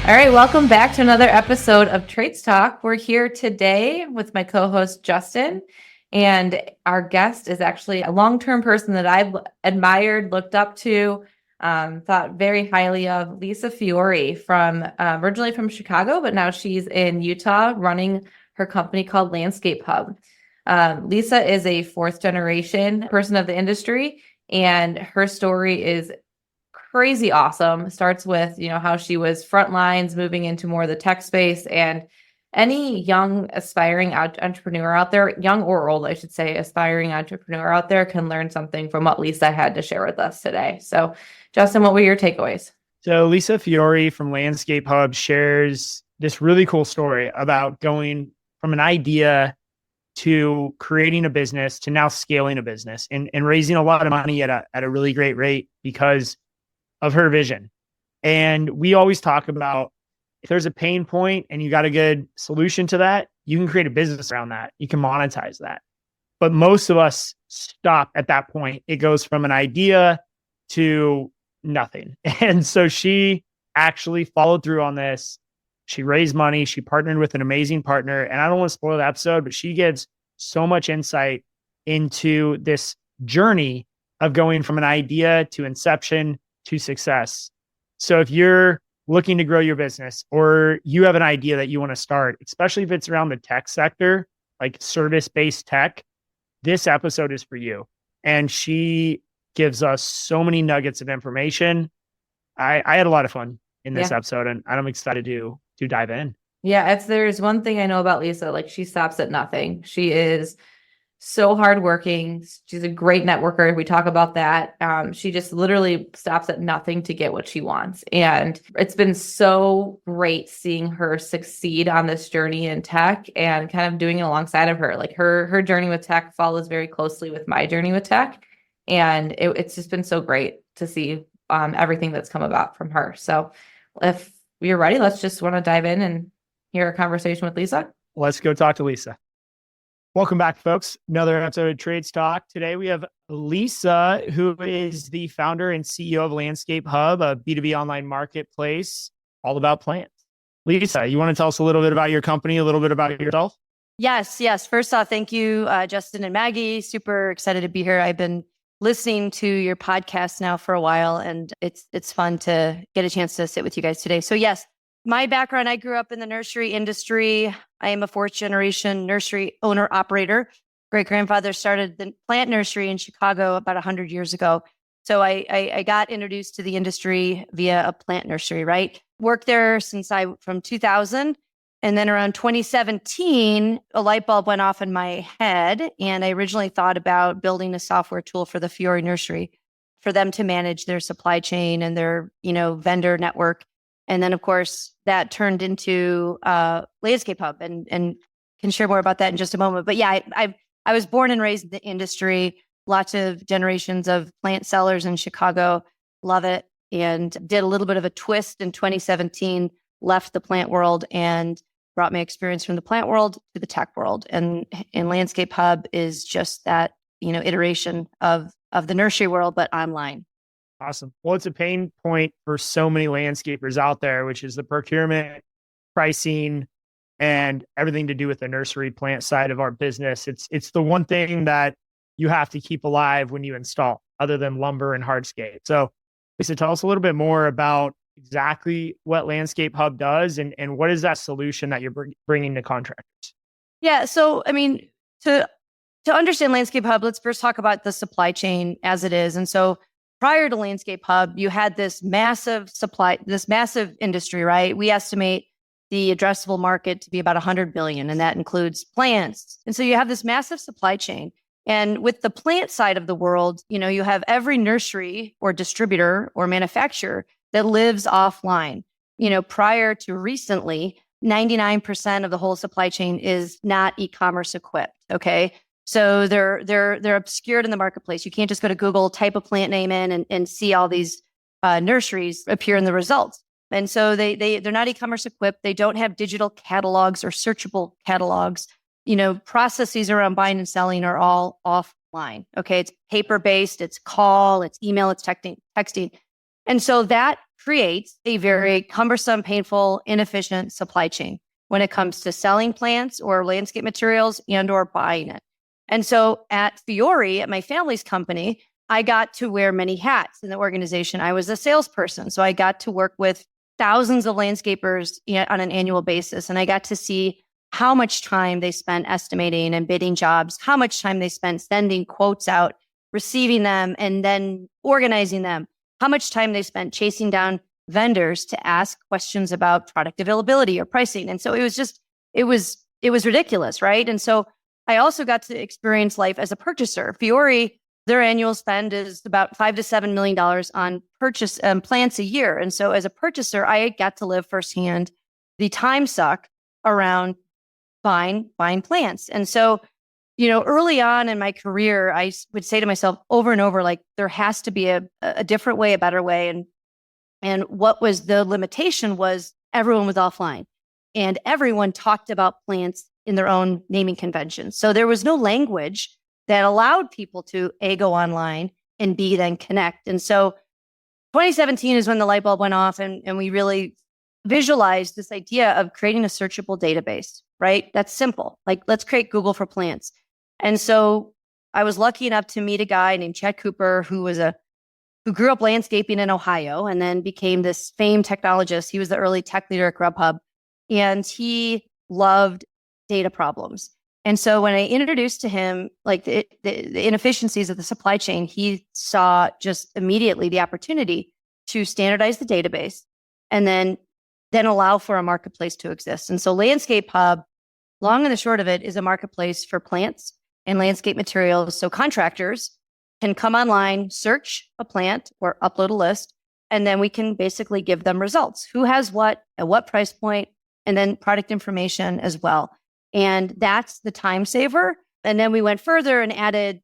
All right, welcome back to another episode of Trades Talk. We're here today with my co-host Justin, and our guest is actually a long-term person that I've admired, looked up to, thought very highly of, Lisa Fiore from originally from Chicago, but now she's in Utah running her company called LandscapeHub. Lisa is a fourth generation person of the industry, and her story is crazy awesome. Starts with, how she was front lines moving into more of the tech space, and any young aspiring entrepreneur out there, young or old, I should say, aspiring entrepreneur out there can learn something from what Lisa had to share with us today. So Justin, what were your takeaways? So Lisa Fiore from LandscapeHub shares this really cool story about going from an idea to creating a business to now scaling a business and raising a lot of money at a really great rate because of her vision. And we always talk about, if there's a pain point and you got a good solution to that, you can create a business around that. You can monetize that. But most of us stop at that point. It goes from an idea to nothing. And so she actually followed through on this. She raised money. She partnered with an amazing partner. And I don't want to spoil the episode, but she gives so much insight into this journey of going from an idea to inception to success. So if you're looking to grow your business or you have an idea that you want to start, especially if it's around the tech sector, like service-based tech, this episode is for you. And she gives us so many nuggets of information. I had a lot of fun in this episode, and I'm excited to dive in. Yeah, there's one thing I know about Lisa, like she stops at nothing. She is so hardworking. She's a great networker. We talk about that. She just literally stops at nothing to get what she wants. And it's been so great seeing her succeed on this journey in tech and kind of doing it alongside of her. Like her journey with tech follows very closely with my journey with tech. And it's just been so great to see everything that's come about from her. So if you're ready, let's just want to dive in and hear a conversation with Lisa. Let's go talk to Lisa. Welcome back, folks. Another episode of Trades Talk. Today we have Lisa, who is the founder and CEO of LandscapeHub, a B2B online marketplace all about plants. Lisa, you want to tell us a little bit about your company, a little bit about yourself? Yes. First off, thank you, Justin and Maggie. Super excited to be here. I've been listening to your podcast now for a while, and it's fun to get a chance to sit with you guys today. So yes, my background, I grew up in the nursery industry. I am a fourth generation nursery owner operator. Great grandfather started the plant nursery in Chicago about 100 years ago. So I got introduced to the industry via a plant nursery, right? Worked there from 2000. And then around 2017, a light bulb went off in my head. And I originally thought about building a software tool for the Fiore nursery for them to manage their supply chain and their, vendor network. And then, of course, that turned into LandscapeHub, and can share more about that in just a moment. But yeah, I was born and raised in the industry. Lots of generations of plant sellers in Chicago. Love it. And did a little bit of a twist in 2017, left the plant world and brought my experience from the plant world to the tech world. And LandscapeHub is just that, iteration of the nursery world, but online. Awesome. Well, it's a pain point for so many landscapers out there, which is the procurement, pricing, and everything to do with the nursery plant side of our business. It's the one thing that you have to keep alive when you install, other than lumber and hardscape. So, Lisa, tell us a little bit more about exactly what LandscapeHub does and what is that solution that you're bringing to contractors? Yeah. So, to understand LandscapeHub, let's first talk about the supply chain as it is. And so, prior to LandscapeHub, you had this massive industry, right? We estimate the addressable market to be about 100 billion, and that includes plants. And so you have this massive supply chain. And with the plant side of the world, you have every nursery or distributor or manufacturer that lives offline. Prior to recently, 99% of the whole supply chain is not e-commerce equipped. Okay. So they're obscured in the marketplace. You can't just go to Google, type a plant name in and see all these nurseries appear in the results. And so they're not e-commerce equipped. They don't have digital catalogs or searchable catalogs. Processes around buying and selling are all offline. Okay. It's paper-based, it's call, it's email, it's texting. And so that creates a very cumbersome, painful, inefficient supply chain when it comes to selling plants or landscape materials and or buying it. And so at Fiore, at my family's company, I got to wear many hats in the organization. I was a salesperson, so I got to work with thousands of landscapers on an annual basis. And I got to see how much time they spent estimating and bidding jobs, how much time they spent sending quotes out, receiving them, and then organizing them, how much time they spent chasing down vendors to ask questions about product availability or pricing. And so it was ridiculous, right? And so I also got to experience life as a purchaser. Fiore, their annual spend is about $5 to $7 million on purchase plants a year. And so as a purchaser, I got to live firsthand the time suck around buying plants. And so, early on in my career, I would say to myself over and over, like, there has to be a different way, a better way. And what was the limitation was everyone was offline and everyone talked about plants in their own naming conventions. So there was no language that allowed people to A, go online, and B, then connect. And so 2017 is when the light bulb went off and we really visualized this idea of creating a searchable database, right? That's simple. Like, let's create Google for plants. And so I was lucky enough to meet a guy named Chad Cooper, who grew up landscaping in Ohio and then became this famed technologist. He was the early tech leader at Grubhub, and he loved data problems. And so when I introduced to him like the inefficiencies of the supply chain, he saw just immediately the opportunity to standardize the database and then allow for a marketplace to exist. And so LandscapeHub, long and the short of it, is a marketplace for plants and landscape materials. So contractors can come online, search a plant or upload a list, and then we can basically give them results. Who has what, at what price point, and then product information as well. And that's the time saver. And then we went further and added,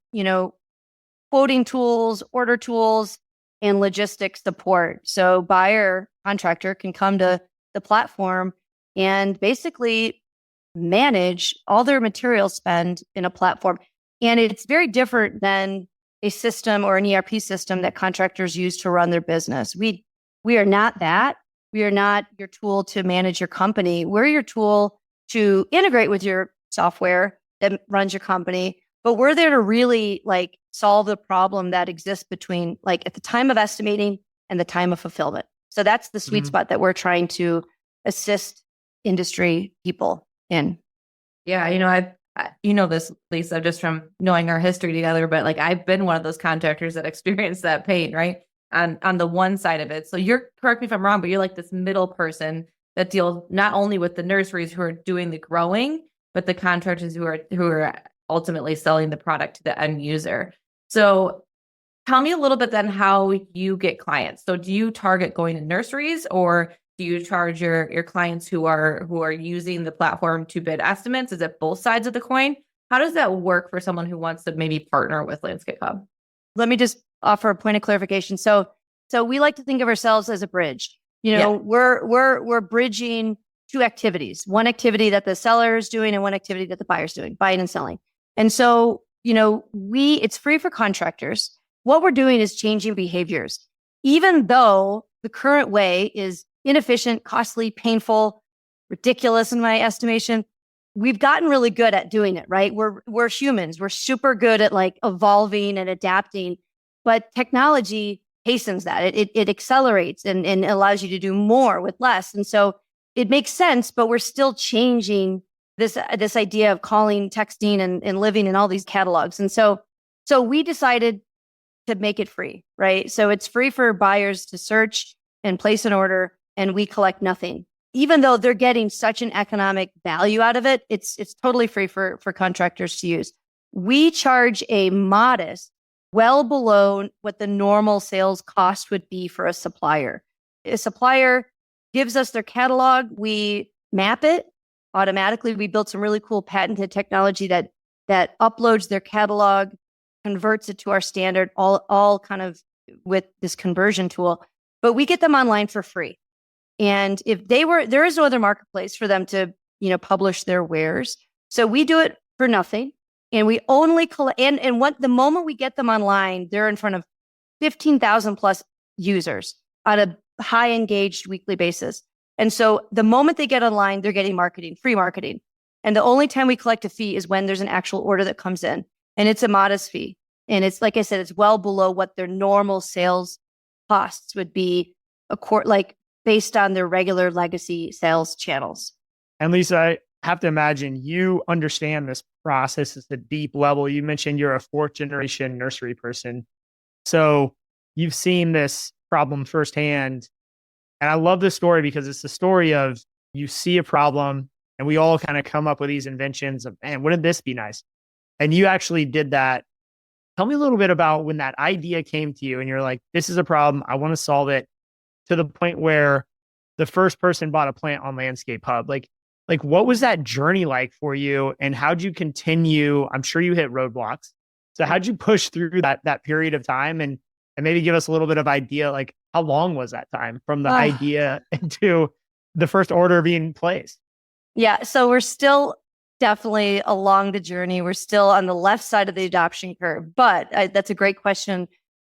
quoting tools, order tools, and logistics support. So buyer, contractor can come to the platform and basically manage all their material spend in a platform. And it's very different than a system or an ERP system that contractors use to run their business. We are not that. We are not your tool to manage your company. We're your tool to integrate with your software that runs your company, but we're there to really solve the problem that exists between at the time of estimating and the time of fulfillment. So that's the sweet spot that we're trying to assist industry people in. Yeah, this, Lisa, just from knowing our history together, but I've been one of those contractors that experienced that pain, right? On the one side of it. So correct me if I'm wrong, but you're like this middle person that deals not only with the nurseries who are doing the growing, but the contractors who are ultimately selling the product to the end user. So tell me a little bit then how you get clients. So do you target going to nurseries, or do you charge your clients who are using the platform to bid estimates? Is it both sides of the coin? How does that work for someone who wants to maybe partner with LandscapeHub? Let me just offer a point of clarification. So we like to think of ourselves as a bridge. We're bridging two activities, one activity that the seller is doing and one activity that the buyer is doing, buying and selling. And so, it's free for contractors. What we're doing is changing behaviors. Even though the current way is inefficient, costly, painful, ridiculous in my estimation, we've gotten really good at doing it, right? We're humans. We're super good at evolving and adapting, but technology hastens that. It accelerates and allows you to do more with less. And so it makes sense, but we're still changing this idea of calling, texting, and living in all these catalogs. And so we decided to make it free, right? So it's free for buyers to search and place an order, and we collect nothing. Even though they're getting such an economic value out of it, it's totally free for contractors to use. We charge a modest, well below what the normal sales cost would be for a supplier. A supplier gives us their catalog, we map it automatically. We built some really cool patented technology that uploads their catalog, converts it to our standard, all kind of with this conversion tool. But we get them online for free. And if there is no other marketplace for them to, publish their wares. So we do it for nothing. And we only collect, and the moment we get them online, they're in front of 15,000 plus users. on a high engaged weekly basis. And so the moment they get online, they're getting marketing, free marketing. And the only time we collect a fee is when there's an actual order that comes in. And it's a modest fee. And it's, like I said, it's well below what their normal sales costs would be, like based on their regular legacy sales channels. And Lisa, I have to imagine you understand this process at a deep level. You mentioned you're a fourth generation nursery person. So you've seen this problem firsthand. And I love this story because it's the story of you see a problem and we all kind of come up with these inventions of, man, wouldn't this be nice? And you actually did that. Tell me a little bit about when that idea came to you and you're like, this is a problem. I want to solve it, to the point where the first person bought a plant on LandscapeHub. Like what was that journey like for you? And how'd you continue? I'm sure you hit roadblocks. So how'd you push through that period of time and maybe give us a little bit of idea, like how long was that time from the idea into the first order being placed? Yeah. So we're still definitely along the journey. We're still on the left side of the adoption curve, but that's a great question.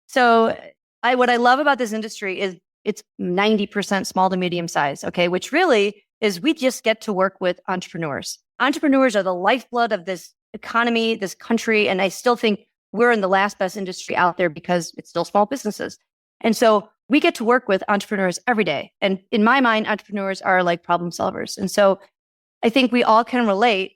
So what I love about this industry is it's 90% small to medium size. Okay. Which really is, we just get to work with entrepreneurs. Entrepreneurs are the lifeblood of this economy, this country. And I still think we're in the last best industry out there because it's still small businesses. And so we get to work with entrepreneurs every day. And in my mind, entrepreneurs are like problem solvers. And so I think we all can relate.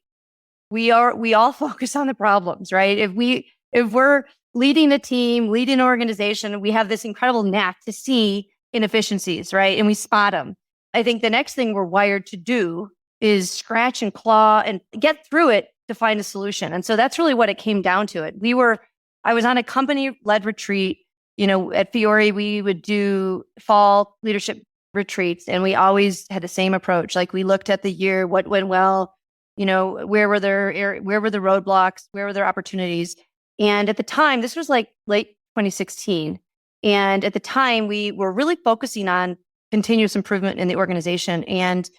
We all focus on the problems, right? If we're leading a team, leading an organization, we have this incredible knack to see inefficiencies, right? And we spot them. I think the next thing we're wired to do is scratch and claw and get through it to find a solution. And so that's really what it came down to it. I was on a company-led retreat, at Fiore. We would do fall leadership retreats, and we always had the same approach. Like, we looked at the year, what went well, where were the roadblocks, where were there opportunities. And at the time, this was like late 2016. And at the time, we were really focusing on continuous improvement in the organization. And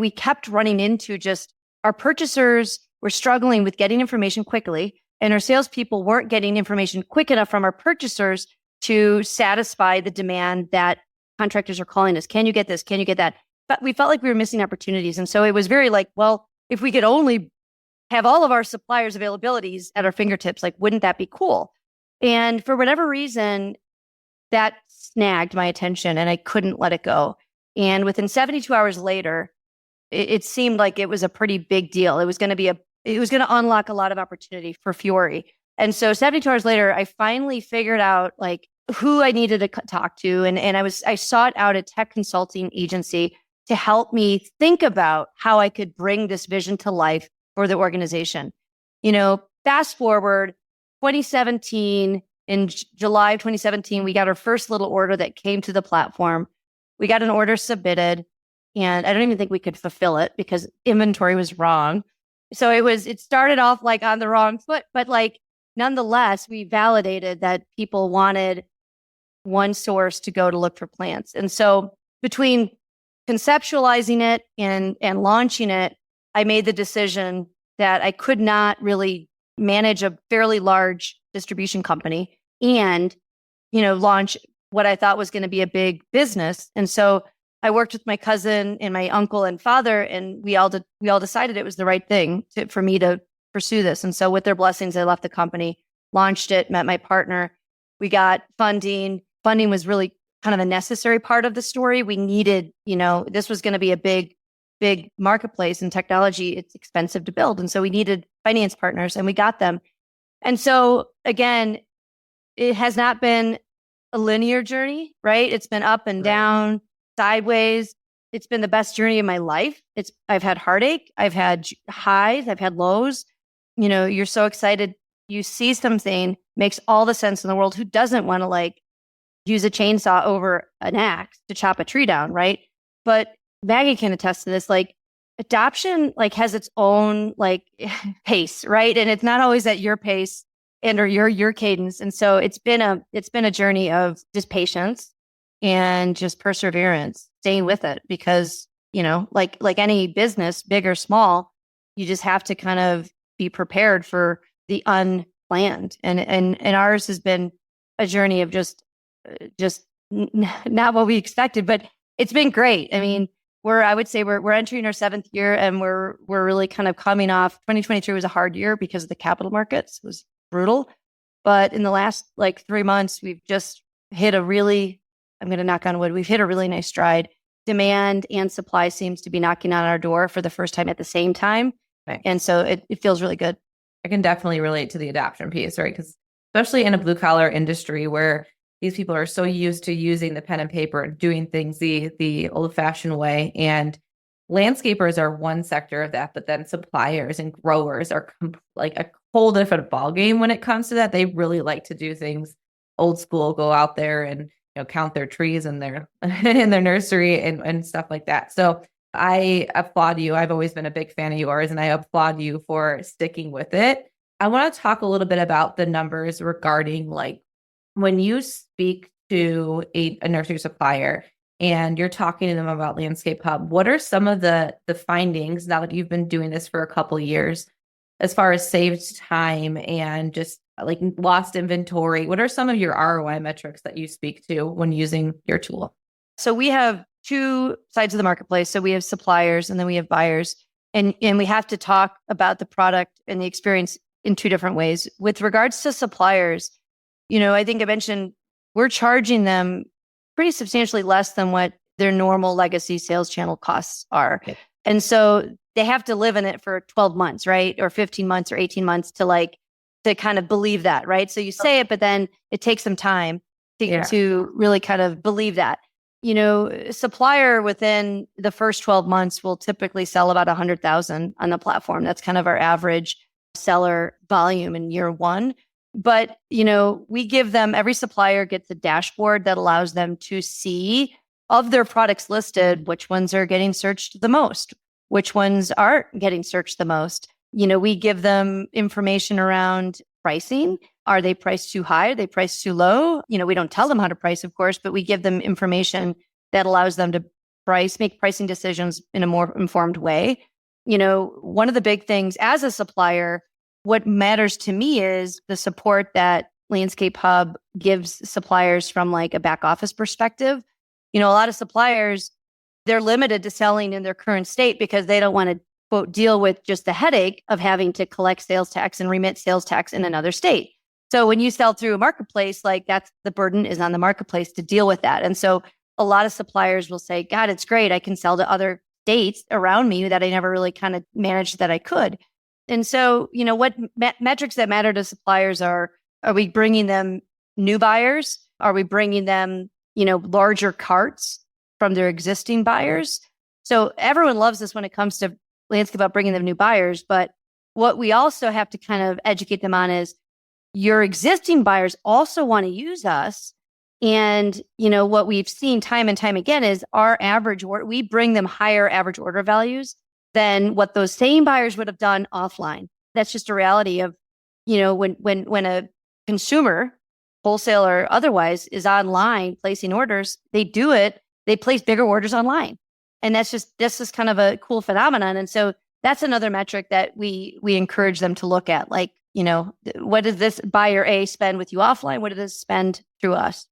we kept running into just our purchasers were struggling with getting information quickly, and our salespeople weren't getting information quick enough from our purchasers to satisfy the demand that contractors are calling us. Can you get this? Can you get that? But we felt like we were missing opportunities. And so it was very like, well, if we could only have all of our suppliers' availabilities at our fingertips, like, wouldn't that be cool? And for whatever reason, that snagged my attention and I couldn't let it go. And within 72 hours later, it seemed like it was a pretty big deal. It was going to unlock a lot of opportunity for Fiore. And so 72 hours later, I finally figured out like who I needed to talk to. And I sought out a tech consulting agency to help me think about how I could bring this vision to life for the organization. Fast forward 2017, in July of 2017, we got our first little order that came to the platform. We got an order submitted, and I don't even think we could fulfill it because inventory was wrong. So it started off like on the wrong foot, but like nonetheless, we validated that people wanted one source to go to look for plants. And so between conceptualizing it and launching it, I made the decision that I could not really manage a fairly large distribution company and, launch what I thought was going to be a big business. And so I worked with my cousin and my uncle and father, and we all decided it was the right thing for me to pursue this. And so with their blessings, I left the company, launched it, met my partner. We got funding. Funding was really kind of a necessary part of the story. We needed, this was going to be a big marketplace in technology. It's expensive to build. And so we needed finance partners, and we got them. And so again, it has not been a linear journey, right? It's been up and down, sideways. It's been the best journey of my life. I've had heartache. I've had highs. I've had lows. You're so excited. You see something, makes all the sense in the world. Who doesn't want to use a chainsaw over an axe to chop a tree down, right? But Maggie can attest to this. Adoption has its own pace, right? And it's not always at your pace or your cadence. And so it's been a journey of just patience and just perseverance, staying with it, because like any business, big or small, you just have to kind of be prepared for the unplanned. And ours has been a journey of just not what we expected, but it's been great. I mean, I would say we're entering our 7th year, and we're really kind of coming off. 2023 was a hard year because of the capital markets. It was brutal. But in the last 3 months, we've just hit I'm going to knock on wood, we've hit a really nice stride. Demand and supply seems to be knocking on our door for the first time at the same time. Right. And so it feels really good. I can definitely relate to the adoption piece, right? Because especially in a blue collar industry where these people are so used to using the pen and paper and doing things the old fashioned way. And landscapers are one sector of that, but then suppliers and growers are like a whole different ballgame when it comes to that. They really like to do things old school, go out there and count their trees in their in their nursery and stuff like that. So I applaud you. I've always been a big fan of yours, and I applaud you for sticking with it. I want to talk a little bit about the numbers regarding when you speak to a nursery supplier and you're talking to them about LandscapeHub, what are some of the findings now that you've been doing this for a couple of years as far as saved time and just lost inventory? What are some of your ROI metrics that you speak to when using your tool? So we have 2 sides of the marketplace. So we have suppliers and then we have buyers. And we have to talk about the product and the experience in 2 different ways. With regards to suppliers, I think I mentioned we're charging them pretty substantially less than what their normal legacy sales channel costs are. Okay. And so they have to live in it for 12 months, right? Or 15 months or 18 months to kind of believe that, right? So you say it, but then it takes some time to really kind of believe that. Supplier within the first 12 months will typically sell about 100,000 on the platform. That's kind of our average seller volume in year 1. But, we give them, every supplier gets a dashboard that allows them to see of their products listed, which ones are getting searched the most, which ones aren't getting searched the most. We give them information around pricing. Are they priced too high? Are they priced too low? We don't tell them how to price, of course, but we give them information that allows them to make pricing decisions in a more informed way. One of the big things as a supplier, what matters to me is the support that LandscapeHub gives suppliers from a back office perspective. A lot of suppliers, they're limited to selling in their current state because they don't want to, quote, deal with just the headache of having to collect sales tax and remit sales tax in another state. So when you sell through a marketplace, that's the burden is on the marketplace to deal with that. And so a lot of suppliers will say, God, it's great. I can sell to other states around me that I never really kind of managed that I could. And so, what metrics that matter to suppliers are we bringing them new buyers? Are we bringing them, larger carts from their existing buyers? So everyone loves this when it comes to LandscapeHub bringing them new buyers. But what we also have to kind of educate them on is your existing buyers also want to use us. And, what we've seen time and time again is our average order, we bring them higher average order values than what those same buyers would have done offline. That's just a reality of, when a consumer, wholesaler or otherwise, is online placing orders, they place bigger orders online. And that's just kind of a cool phenomenon. And so that's another metric that we encourage them to look at. What does this buyer A spend with you offline? What does this spend through us?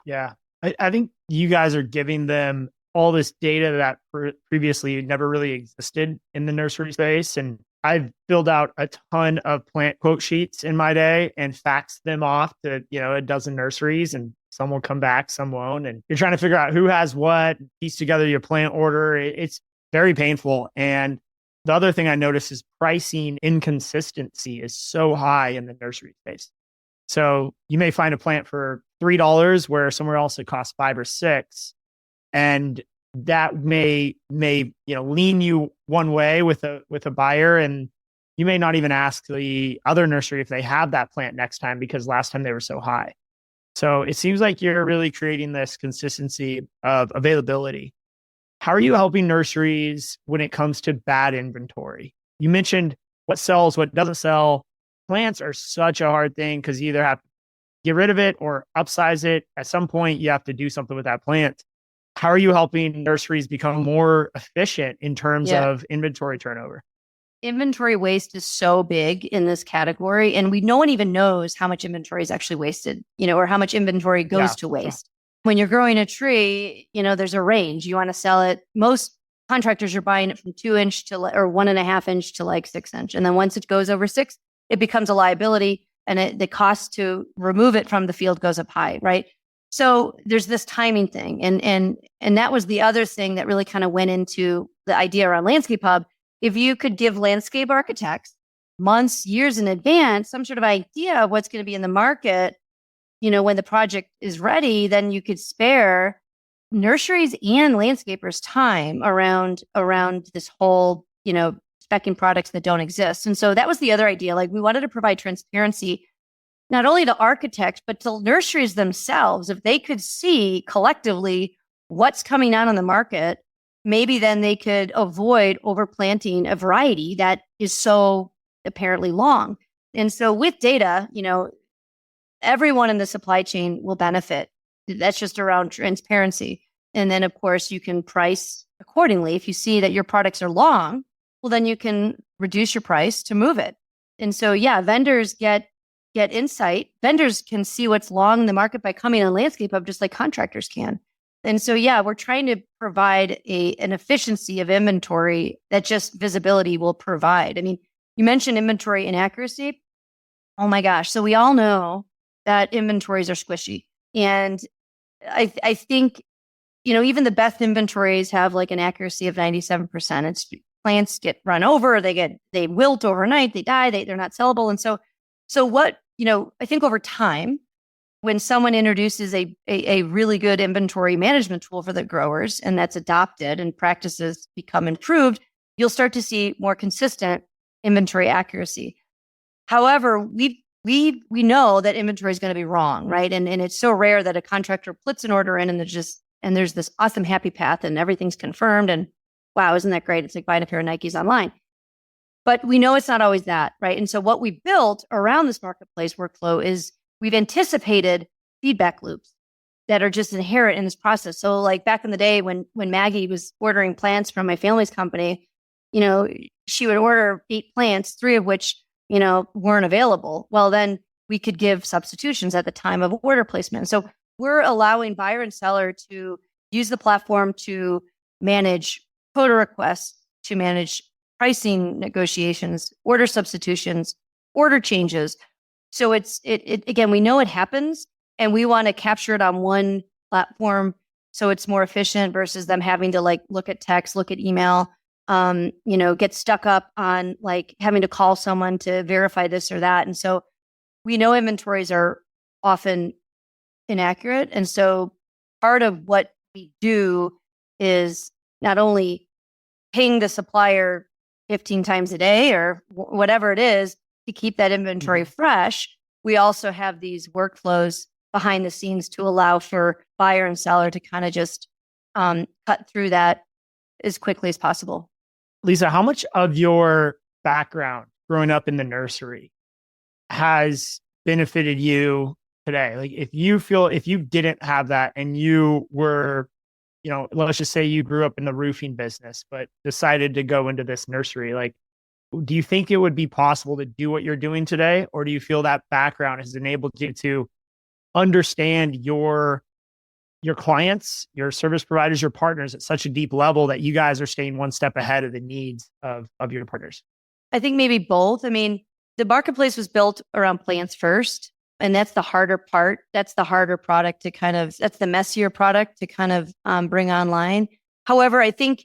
Yeah. I think you guys are giving them all this data that previously never really existed in the nursery space. And I've filled out a ton of plant quote sheets in my day and faxed them off to, a dozen nurseries, and some will come back, some won't. And you're trying to figure out who has what, piece together your plant order. It's very painful. And the other thing I noticed is pricing inconsistency is so high in the nursery space. So you may find a plant for $3 where somewhere else it costs $5 or $6. And that may lean you one way with a buyer, and you may not even ask the other nursery if they have that plant next time because last time they were so high. So it seems like you're really creating this consistency of availability. How are you helping nurseries when it comes to bad inventory? You mentioned what sells, what doesn't sell. Plants are such a hard thing because you either have to get rid of it or upsize it. At some point, you have to do something with that plant. How are you helping nurseries become more efficient in terms of inventory turnover? Inventory waste is so big in this category, and no one even knows how much inventory is actually wasted, or how much inventory goes to waste. When you're growing a tree, there's a range. You want to sell it. Most contractors are buying it from 2-inch to or 1.5-inch to like 6-inch. And then once it goes over 6, it becomes a liability, and the cost to remove it from the field goes up high, right? So there's this timing thing. And that was the other thing that really kind of went into the idea around LandscapeHub. If you could give landscape architects months, years in advance, some sort of idea of what's going to be in the market, when the project is ready, then you could spare nurseries and landscapers time around this whole, speccing products that don't exist. And so that was the other idea. Like, we wanted to provide transparency, not only to architects, but to nurseries themselves. If they could see collectively what's coming out on the market, maybe then they could avoid overplanting a variety that is so apparently long. And so with data, everyone in the supply chain will benefit. That's just around transparency. And then, of course, you can price accordingly. If you see that your products are long, well, then you can reduce your price to move it. And so, yeah, vendors get insight. Vendors can see what's long in the market by coming on LandscapeHub, just like contractors can. And so, yeah, we're trying to provide an efficiency of inventory that just visibility will provide. I mean, you mentioned inventory inaccuracy. Oh my gosh. So we all know that inventories are squishy. And I think, even the best inventories have like an accuracy of 97%. It's plants get run over, they wilt overnight, they die, they're not sellable. And so what, I think over time, when someone introduces a really good inventory management tool for the growers, and that's adopted and practices become improved, you'll start to see more consistent inventory accuracy. However, we know that inventory is going to be wrong, right? And it's so rare that a contractor puts an order in and there's this awesome happy path and everything's confirmed, and wow, isn't that great? It's like buying a pair of Nikes online. But we know it's not always that, right? And so what we built around this marketplace workflow is we've anticipated feedback loops that are just inherent in this process. So like back in the day when Maggie was ordering plants from my family's company, she would order 8 plants, 3 of which, weren't available. Well, then we could give substitutions at the time of order placement. So we're allowing buyer and seller to use the platform to manage quota requests, to manage pricing negotiations, order substitutions, order changes. So it again, we know it happens, and we want to capture it on one platform so it's more efficient versus them having to like look at text, look at email, get stuck up on like having to call someone to verify this or that. And so we know inventories are often inaccurate. And so part of what we do is not only ping the supplier 15 times a day or whatever it is to keep that inventory fresh, we also have these workflows behind the scenes to allow for buyer and seller to kind of just cut through that as quickly as possible. Lisa, how much of your background growing up in the nursery has benefited you today? Like if you didn't have that and you were, let's just say you grew up in the roofing business, but decided to go into this nursery, like, do you think it would be possible to do what you're doing today? Or do you feel that background has enabled you to understand your clients, your service providers, your partners at such a deep level that you guys are staying one step ahead of the needs of your partners? I think maybe both. I mean, the marketplace was built around plants first, and that's the harder part. That's the harder product that's the messier product to kind of bring online. However, I think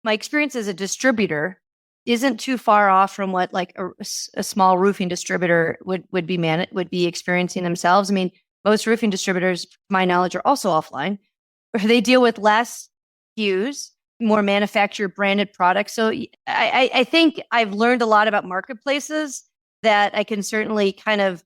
my experience as a distributor isn't too far off from what like a small roofing distributor would be experiencing themselves. I mean, most roofing distributors, to my knowledge, are also offline. They deal with less SKUs, more manufacturer branded products. So I think I've learned a lot about marketplaces that I can certainly kind of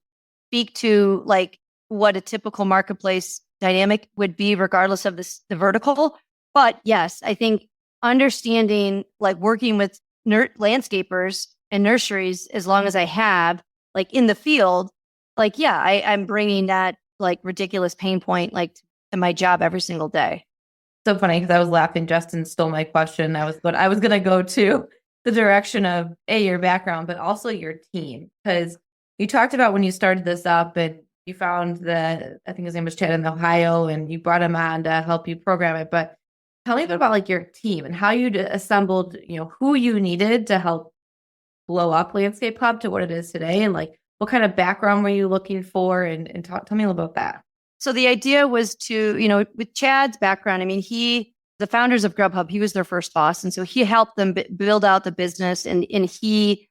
speak to, like what a typical marketplace dynamic would be, regardless of the vertical. But yes, I think understanding, like working with landscapers and nurseries, as long as I have, like in the field, like, yeah, I'm bringing that like ridiculous pain point, like to my job every single day. So funny because I was laughing. Justin stole my question. I was going to go to the direction of your background, but also your team, because you talked about when you started this up and you found I think his name was Chad in Ohio, and you brought him on to help you program it. But tell me a bit about like your team and how you assembled, who you needed to help blow up LandscapeHub to what it is today, and like what kind of background were you looking for, and tell me a little about that. So the idea was to, with Chad's background, I mean, the founders of Grubhub, he was their first boss. And so he helped them build out the business, and he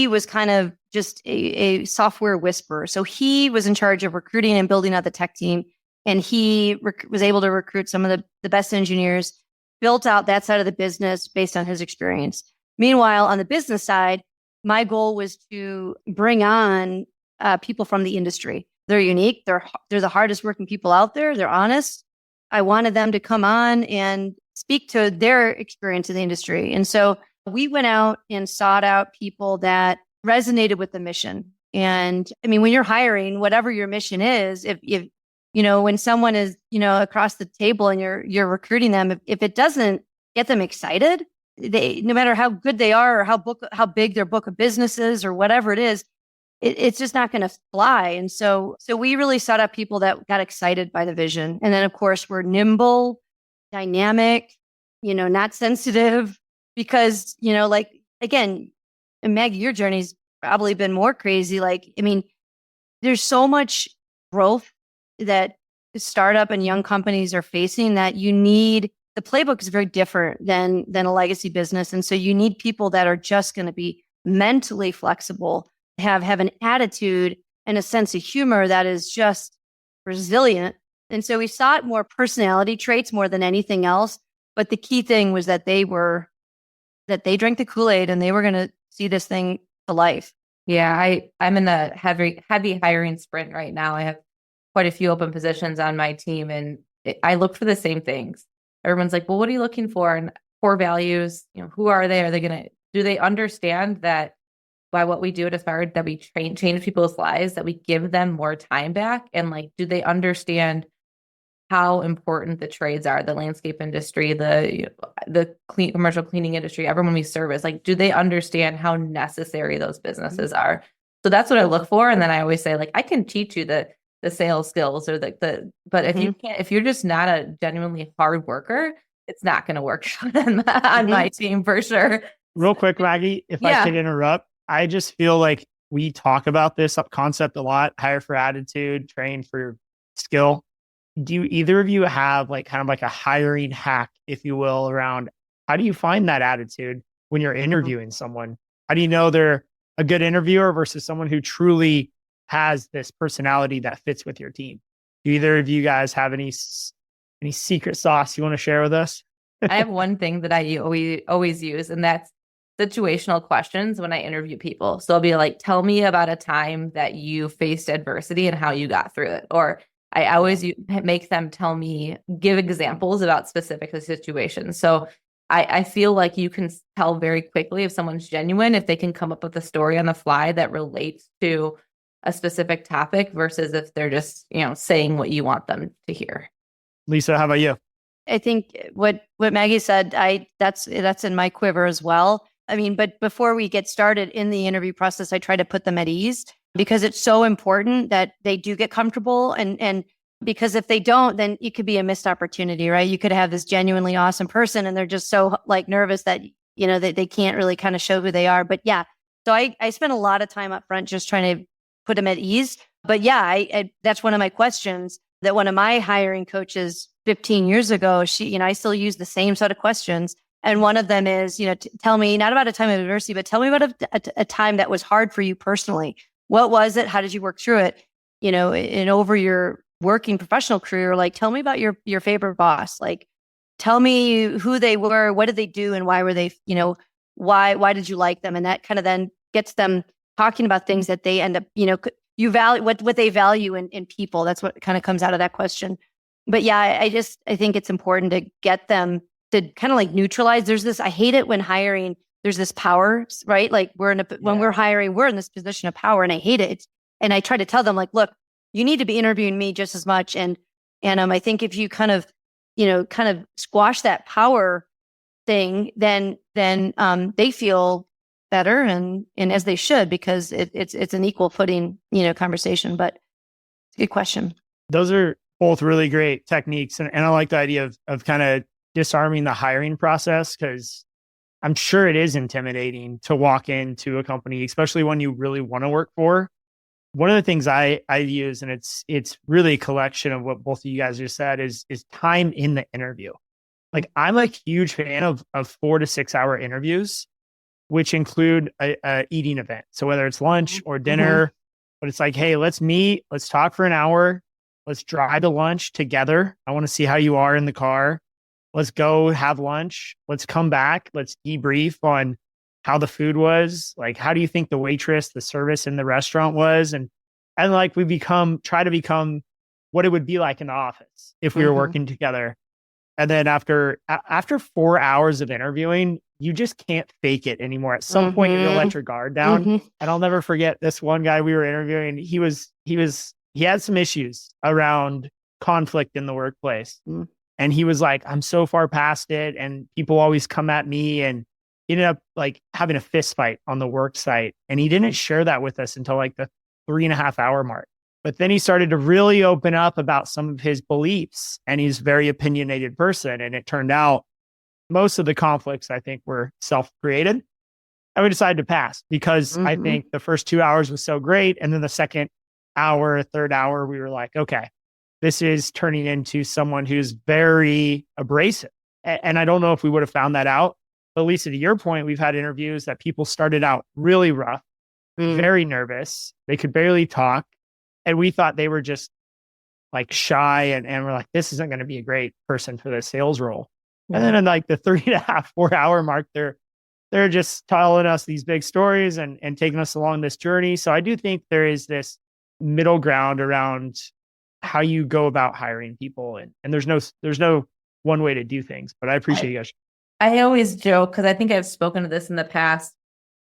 was kind of just a software whisperer. So he was in charge of recruiting and building out the tech team. And he was able to recruit some of the best engineers, built out that side of the business based on his experience. Meanwhile, on the business side, my goal was to bring on people from the industry. They're unique. They're the hardest working people out there. They're honest. I wanted them to come on and speak to their experience in the industry. And so we went out and sought out people that resonated with the mission. And I mean, when you're hiring, whatever your mission is, if when someone is, across the table and you're recruiting them, if it doesn't get them excited, no matter how good they are or how big their book of business is or whatever it is, it's just not going to fly. And so we really sought out people that got excited by the vision. And then of course we're nimble, dynamic, not sensitive, because, like, again, and Maggie, your journey's probably been more crazy. Like, I mean, there's so much growth that startup and young companies are facing that the playbook is very different than a legacy business. And so you need people that are just going to be mentally flexible, have an attitude and a sense of humor that is just resilient. And so we sought more personality traits more than anything else. But the key thing was that they drank the Kool-Aid and they were going to see this thing to life. Yeah, I'm in a heavy hiring sprint right now. I have quite a few open positions on my team, and I look for the same things. Everyone's like, well, what are you looking for? And core values, who are they? Do they understand that by what we do at Aspire, that we change people's lives, that we give them more time back? And like, do they understand how important the trades are, the landscape industry, the commercial cleaning industry, everyone we service? Like, do they understand how necessary those businesses are? So that's what I look for. And then I always say, like, I can teach you the sales skills or but if you can't, if you're just not a genuinely hard worker, it's not going to work on my team for sure. Real quick, Maggie, if I could interrupt, I just feel like we talk about this concept a lot: hire for attitude, train for skill. Do either of you have like kind of like a hiring hack, if you will, around how do you find that attitude when you're interviewing someone? How do you know they're a good interviewer versus someone who truly has this personality that fits with your team? Do either of you guys have any secret sauce you want to share with us? I have one thing that I always use, and that's situational questions when I interview people. So I'll be like, tell me about a time that you faced adversity and how you got through it. Or I always make them give examples about specific situations. So I feel like you can tell very quickly if someone's genuine, if they can come up with a story on the fly that relates to a specific topic versus if they're just, saying what you want them to hear. Lisa, how about you? I think what Maggie said, that's in my quiver as well. I mean, but before we get started in the interview process, I try to put them at ease, because it's so important that they do get comfortable. And because if they don't, then it could be a missed opportunity, right? You could have this genuinely awesome person and they're just so like nervous that, they can't really kind of show who they are. But yeah, so I spend a lot of time up front just trying to put them at ease. But yeah, I that's one of my questions that one of my hiring coaches 15 years ago, I still use the same set of questions. And one of them is, tell me not about a time of adversity, but tell me about a time that was hard for you personally. What was it? How did you work through it? And over your working professional career, like, tell me about your favorite boss. Like, tell me who they were, what did they do, and why were they, why did you like them? And that kind of then gets them talking about things that they end up, you value what they value in people. That's what kind of comes out of that question. But yeah, I think it's important to get them to kind of like neutralize. I hate it when hiring, there's this power, right? Like when we're hiring, we're in this position of power, and I hate it. And I try to tell them, like, look, you need to be interviewing me just as much. And I think if you kind of squash that power thing, then they feel better and as they should, because it's an equal footing, conversation. But Good question. Those are both really great techniques. And I like the idea of kind of disarming the hiring process, because I'm sure it is intimidating to walk into a company, especially one you really want to work for. One of the things I use, and it's really a collection of what both of you guys just said, is time in the interview. Like, I'm a huge fan of 4 to 6 hour interviews, which include a eating event. So whether it's lunch or dinner, but it's like, hey, let's meet, let's talk for an hour, let's drive to lunch together. I want to see how you are in the car. Let's go have lunch. Let's come back. Let's debrief on how the food was. Like, how do you think the waitress, the service in the restaurant was? And like, we try to become what it would be like in the office if we were working together. And then after 4 hours of interviewing, you just can't fake it anymore. At some point, you're gonna let your guard down. And I'll never forget this one guy we were interviewing. He had some issues around conflict in the workplace. And he was like, I'm so far past it. And people always come at me, and he ended up like having a fist fight on the work site. And he didn't share that with us until like the 3.5 hour mark. But then he started to really open up about some of his beliefs, and he's a very opinionated person. And it turned out most of the conflicts, I think, were self-created. And we decided to pass because I think the first 2 hours was so great. And then the second hour, third hour, we were like, okay, this is turning into someone who's very abrasive. And I don't know if we would have found that out. But Lisa, to your point, we've had interviews that people started out really rough, very nervous. They could barely talk. And we thought they were just like shy. And we're like, this isn't going to be a great person for the sales role. And then in like the 3.5, 4 hour mark, they're just telling us these big stories and taking us along this journey. So I do think there is this middle ground around how you go about hiring people. And there's no one way to do things, but I appreciate you guys. I always joke, because I think I've spoken to this in the past,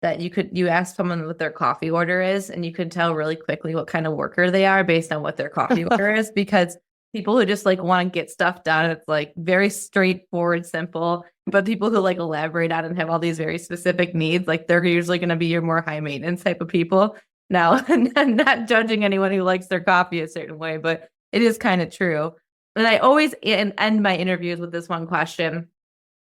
that you ask someone what their coffee order is, and you can tell really quickly what kind of worker they are based on what their coffee order is, because people who just like want to get stuff done, it's like very straightforward, simple. But people who like elaborate on and have all these very specific needs, like they're usually going to be your more high maintenance type of people. Now, I'm not judging anyone who likes their coffee a certain way, but it is kind of true. And I always end my interviews with this one question.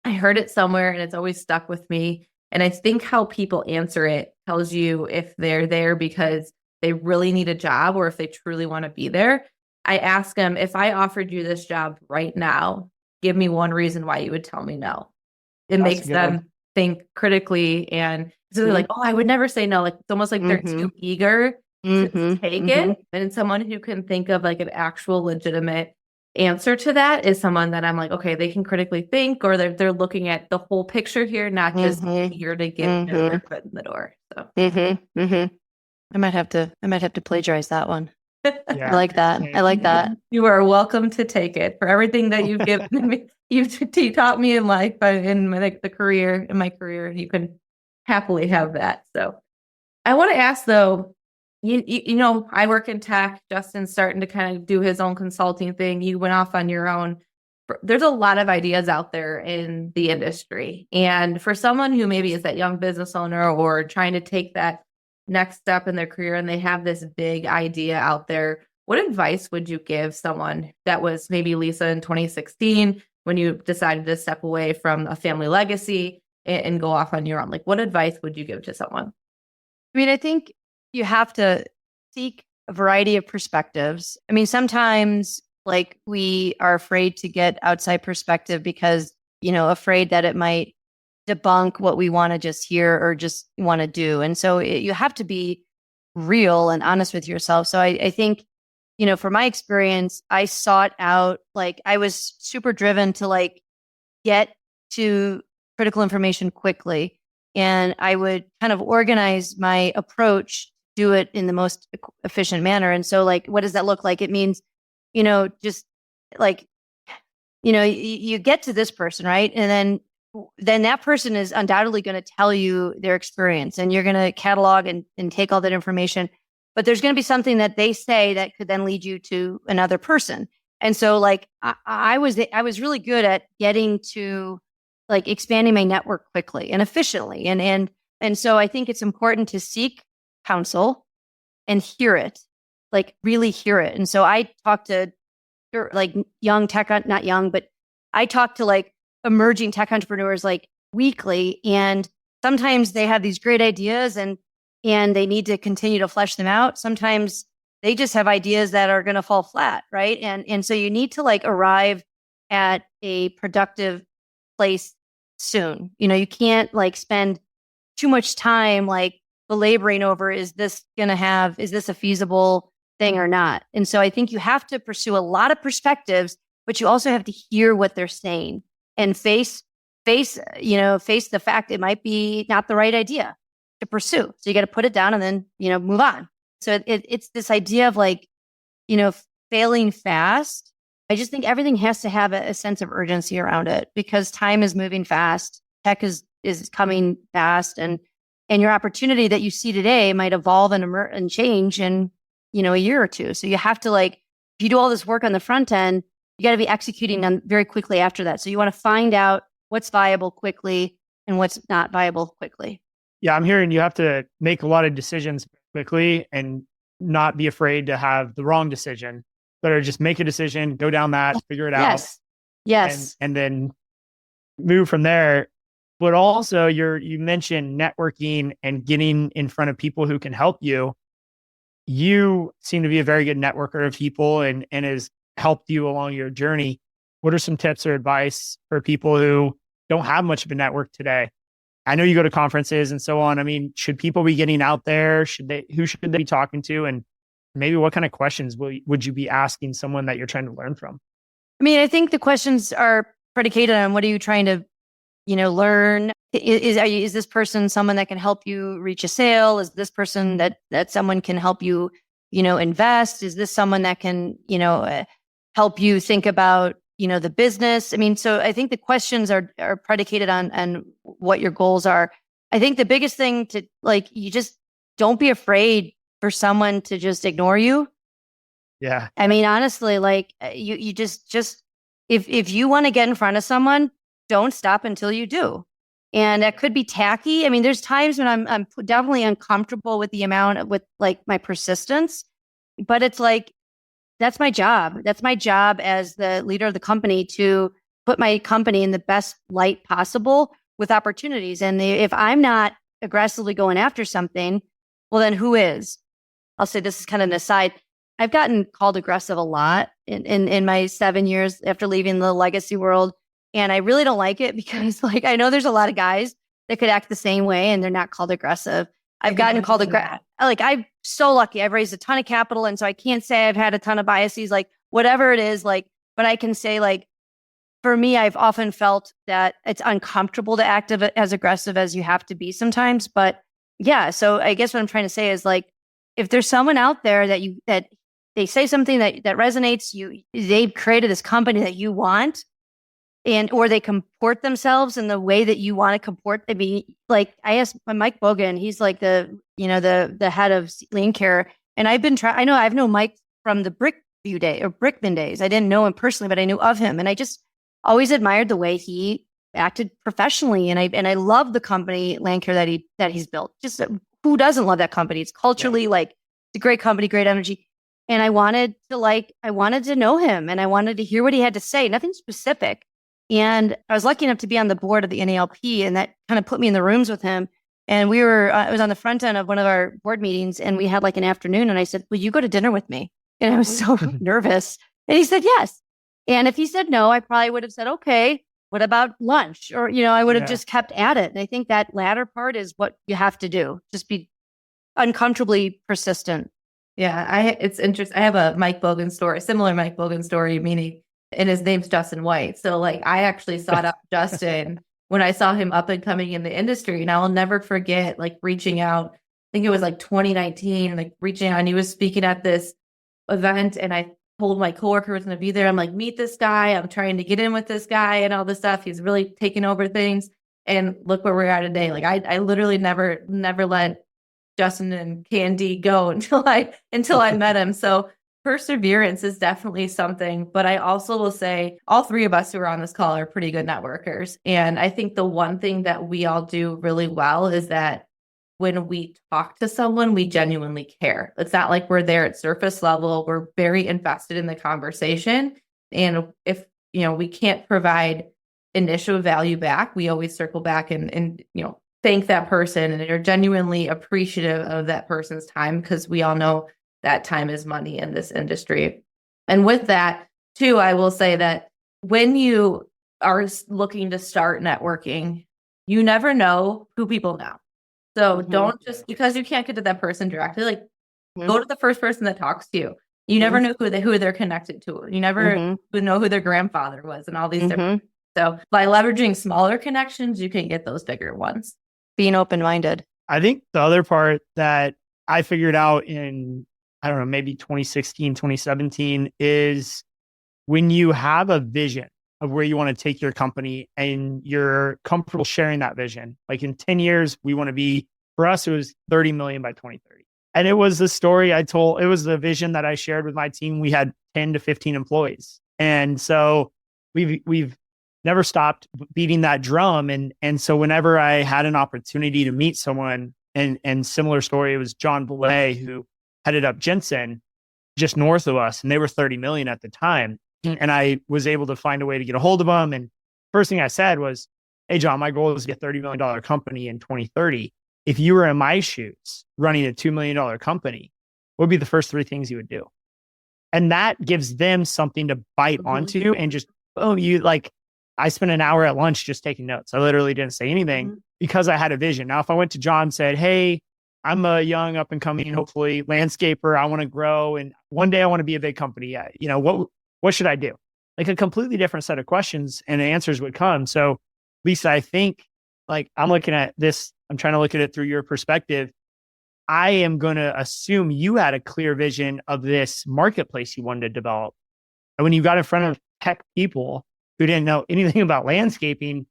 I heard it somewhere and it's always stuck with me. And I think how people answer it tells you if they're there because they really need a job or if they truly want to be there. I ask them, if I offered you this job right now, give me one reason why you would tell me no. It makes them think critically. And so they're like, oh, I would never say no. Like, it's almost like they're too eager to take it. And someone who can think of like an actual legitimate answer to that is someone that I'm like, okay, they can critically think, or they're looking at the whole picture here, not just here to get their foot in the door. So I might have to plagiarize that one. Yeah. I like that. I like that. You are welcome to take it for everything that you've given me. You've taught me in life, in my career. You can happily have that. So I want to ask though, you know, I work in tech. Justin's starting to kind of do his own consulting thing. You went off on your own. There's a lot of ideas out there in the industry. And for someone who maybe is that young business owner or trying to take that next step in their career and they have this big idea out there, what advice would you give someone that was maybe Lisa in 2016 when you decided to step away from a family legacy and go off on your own? Like, what advice would you give to someone? I mean, I think you have to seek a variety of perspectives. I mean, sometimes like we are afraid to get outside perspective because, you know, afraid that it might debunk what we want to just hear or just want to do. And so you have to be real and honest with yourself. So I think, you know, from my experience, I sought out, like, I was super driven to like get to critical information quickly. And I would kind of organize my approach, do it in the most efficient manner. And so like, what does that look like? It means, you know, just like, you know, you get to this person, right? And then that person is undoubtedly going to tell you their experience and you're going to catalog and take all that information. But there's going to be something that they say that could then lead you to another person. And so like, I was really good at getting to like expanding my network quickly and efficiently. And so I think it's important to seek counsel and hear it. like really hear it. And so I talk to like young tech, not young, but I talk to like emerging tech entrepreneurs like weekly. And sometimes they have these great ideas and they need to continue to flesh them out. Sometimes they just have ideas that are going to fall flat, right? And so you need to like arrive at a productive place soon. You can't like spend too much time like belaboring over, is this a feasible thing or not? And so I think you have to pursue a lot of perspectives, but you also have to hear what they're saying and face the fact it might be not the right idea to pursue. So you got to put it down and then, move on. So it's this idea of like, failing fast. I just think everything has to have a sense of urgency around it because time is moving fast. Tech is coming fast, and your opportunity that you see today might evolve and change in, a year or two. So you have to like, if you do all this work on the front end, you got to be executing on very quickly after that. So you want to find out what's viable quickly and what's not viable quickly. Yeah, I'm hearing you have to make a lot of decisions quickly and not be afraid to have the wrong decision, but just make a decision, go down that, figure it out. Yes. And then move from there. But also you mentioned networking and getting in front of people who can help you. You seem to be a very good networker of people and has helped you along your journey. What are some tips or advice for people who don't have much of a network today? I know you go to conferences and so on. I mean, should people be getting out there? Who should they be talking to? And maybe what kind of questions would you be asking someone that you're trying to learn from? I mean, I think the questions are predicated on what are you trying to, learn? Is this person someone that can help you reach a sale? Is this person that someone can help you, invest? Is this someone that can, help you think about, the business? I mean, so I think the questions are predicated on what your goals are. I think the biggest thing to like, you just don't be afraid for someone to just ignore you. Yeah. I mean, honestly, like you just if you want to get in front of someone, don't stop until you do. And that could be tacky. I mean, there's times when I'm definitely uncomfortable with with like my persistence, but it's like, that's my job. That's my job as the leader of the company to put my company in the best light possible with opportunities. And if I'm not aggressively going after something, well, then who is? I'll say this is kind of an aside. I've gotten called aggressive a lot in my 7 years after leaving the legacy world. And I really don't like it because like, I know there's a lot of guys that could act the same way and they're not called aggressive. I've gotten called aggressive. Like, I'm so lucky. I've raised a ton of capital. And so I can't say I've had a ton of biases, like whatever it is, like, but I can say like, for me, I've often felt that it's uncomfortable to act as aggressive as you have to be sometimes. But yeah, so I guess what I'm trying to say is like, if there's someone out there that they say something that resonates, they've created this company that you want, or they comport themselves in the way that you want to comport. I mean, like I asked Mike Bogan, he's like the head of Lean Care. And I've known Mike from the Brickman days. I didn't know him personally, but I knew of him. And I just always admired the way he acted professionally. And I love the company Land Care that he's built. Just who doesn't love that company? It's culturally like it's a great company, great energy. And I wanted to know him and I wanted to hear what he had to say, nothing specific. And I was lucky enough to be on the board of the NALP, and that kind of put me in the rooms with him. And we were, it was on the front end of one of our board meetings, and we had like an afternoon. And I said, "Will you go to dinner with me?" And I was so nervous. And he said, "Yes." And if he said no, I probably would have said, "Okay, what about lunch?" Or, I would have just kept at it. And I think that latter part is what you have to do. Just be uncomfortably persistent. Yeah, it's interesting. I have a Mike Bogan story, similar Mike Bogan story, meaning, and his name's Justin White. So like, I actually sought out Justin when I saw him up and coming in the industry. And I'll never forget like reaching out. I think it was like 2019, like reaching out, and he was speaking at this event. And I told my coworker was going to be there. I'm like, meet this guy. I'm trying to get in with this guy and all this stuff. He's really taking over things. And look where we're at today. Like I literally never let Justin and Candy go until I met him. So perseverance is definitely something, but I also will say all three of us who are on this call are pretty good networkers. And I think the one thing that we all do really well is that when we talk to someone, we genuinely care. It's not like we're there at surface level. We're very invested in the conversation. And if, we can't provide initial value back, we always circle back and thank that person and are genuinely appreciative of that person's time, because we all know that time is money in this industry. And with that, too, I will say that when you are looking to start networking, you never know who people know. So don't just, because you can't get to that person directly, go to the first person that talks to you. You never know who they're connected to. You never would know who their grandfather was and all these different. So by leveraging smaller connections, you can get those bigger ones. Being open-minded. I think the other part that I figured out in, I don't know, maybe 2016, 2017 is when you have a vision of where you want to take your company and you're comfortable sharing that vision. Like in 10 years, we want to be, for us, it was 30 million by 2030. And it was the story I told, it was the vision that I shared with my team. We had 10 to 15 employees. And so we've never stopped beating that drum. And so whenever I had an opportunity to meet someone, and similar story, it was John Boulay, who headed up Jensen just north of us, and they were 30 million at the time. And I was able to find a way to get a hold of them. And first thing I said was, hey, John, my goal is to get $30 million company in 2030. If you were in my shoes running a $2 million company, what would be the first three things you would do? And that gives them something to bite onto and just, I spent an hour at lunch just taking notes. I literally didn't say anything because I had a vision. Now, if I went to John and said, hey, I'm a young up and coming, hopefully landscaper, I want to grow, and one day I want to be a big company. Yeah, what should I do? Like a completely different set of questions and answers would come. So Lisa, I think I'm looking at this, I'm trying to look at it through your perspective. I am going to assume you had a clear vision of this marketplace you wanted to develop. And when you got in front of tech people who didn't know anything about landscaping,